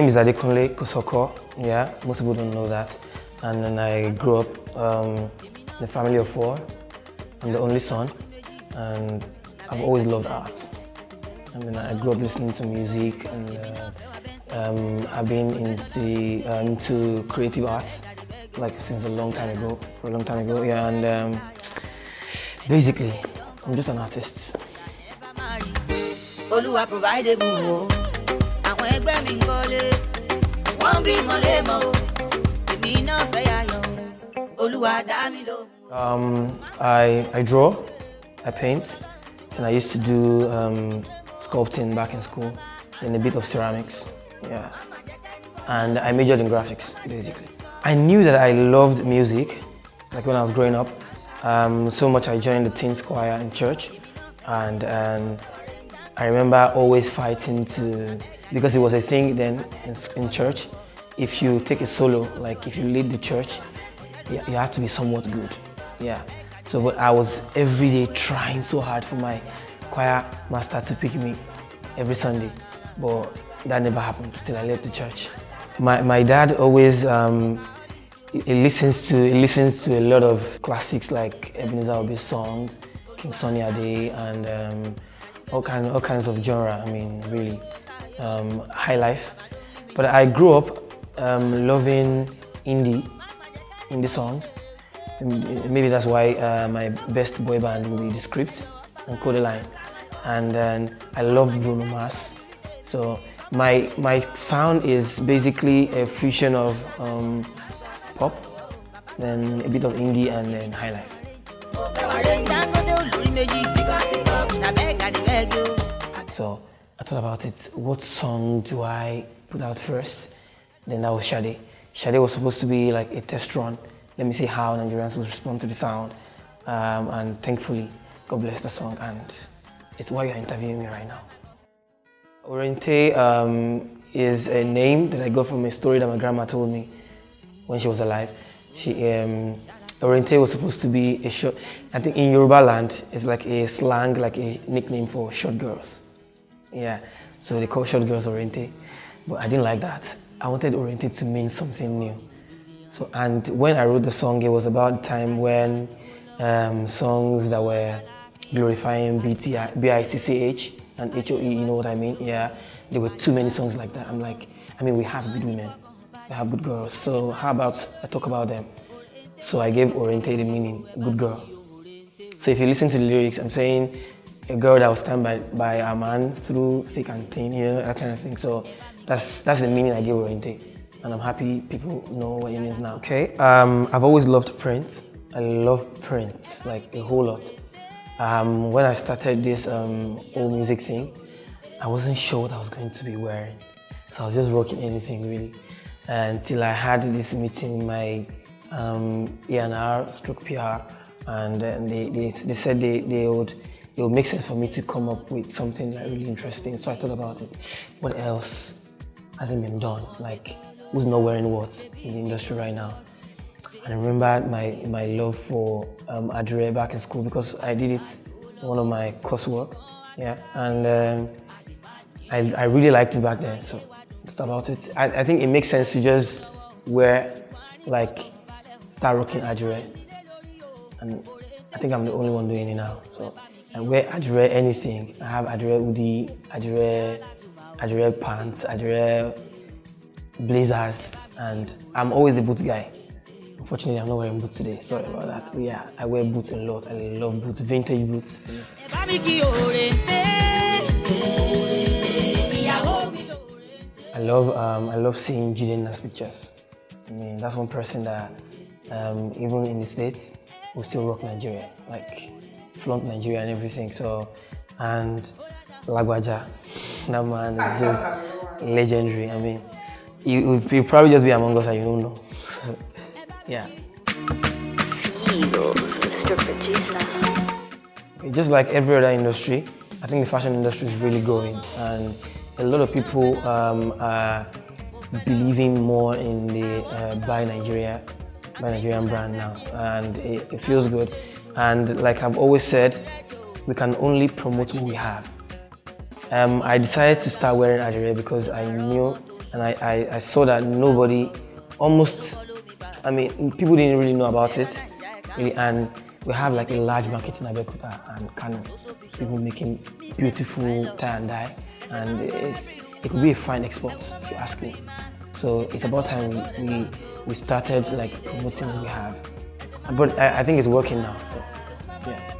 name is Adekunle Gold. Yeah, most people don't know that. And then I grew up in a family of 4. I'm the only son, and I've always loved art. I mean, I grew up listening to music, and I've been into creative arts like since a long time ago. Yeah. And basically, I'm just an artist. I draw, I paint, and I used to do sculpting back in school, and a bit of ceramics, yeah. And I majored in graphics, basically. I knew that I loved music, like when I was growing up, so much I joined the teens choir in church, and I remember always fighting because it was a thing then in church. If you take a solo, like if you lead the church, you have to be somewhat good, yeah. So, but I was every day trying so hard for my choir master to pick me every Sunday, but that never happened till I left the church. My dad always he listens to a lot of classics like Ebenezer Obey's songs, King Sunny Ade, and all kinds of genre. I mean, really, high life. But I grew up loving indie songs. Maybe that's why my best boy band will be The Script and Codeline. And then I love Bruno Mars. So my sound is basically a fusion of pop, then a bit of indie, and then high life. So I thought about it, what song do I put out first? Then that was Sade. Sade was supposed to be like a test run. Let me see how Nigerians will respond to the sound. And thankfully, God bless the song, and it's why you're interviewing me right now. Oriente is a name that I got from a story that my grandma told me when she was alive. Oriente was supposed to be a short, I think in Yoruba land, it's like a slang, like a nickname for short girls. Yeah, so they call short girls Oriente, but I didn't like that. I wanted Oriente to mean something new. So, and when I wrote the song, it was about the time when songs that were glorifying BITCH and HOE, you know what I mean? Yeah, there were too many songs like that. I'm like, I mean, we have good women, we have good girls, so how about I talk about them? So I gave Oriente the meaning, good girl. So if you listen to the lyrics, I'm saying a girl that will stand by a man through thick and thin, you know, that kind of thing. So that's the meaning I gave Oriente. And I'm happy people know what it means now. Okay, I've always loved print. I love print, like a whole lot. When I started this old music thing, I wasn't sure what I was going to be wearing. So I was just rocking anything really. Until I had this meeting in my ENR/PR, and they said it would make sense for me to come up with something like really interesting. So I thought about it. What else hasn't been done? Like, who's not wearing what in the industry right now? And I remember my love for Adire back in school because I did it in one of my coursework, yeah, and I really liked it back then. So just about it, I think it makes sense to just wear, like, start rocking Adire, and I think I'm the only one doing it now. So I wear Adire anything. I have Adire hoodie, Adire pants, Adire blazers, and I'm always the boots guy. Unfortunately, I'm not wearing boots today. Sorry about that. But yeah, I wear boots a lot. I love boots, vintage boots. I love seeing Gideon's pictures. I mean, that's one person that even in the States will still rock Nigeria, like flaunt Nigeria and everything. So, and Lagwaja, that man is just legendary. I mean, he'll probably just be among us and you don't know. Yeah. Eagles, Mr. Producer. Just like every other industry, I think the fashion industry is really growing, and a lot of people are believing more in the Buy Nigerian brand now, and it feels good. And like I've always said, we can only promote what we have. I decided to start wearing Adire because I knew and I saw that nobody, almost, I mean, people didn't really know about it, really, and we have like a large market in Abeokuta and Kano, people making beautiful tie and dye, and it could be a fine export if you ask me. So it's about time we started like promoting what we have, but I think it's working now. So yeah.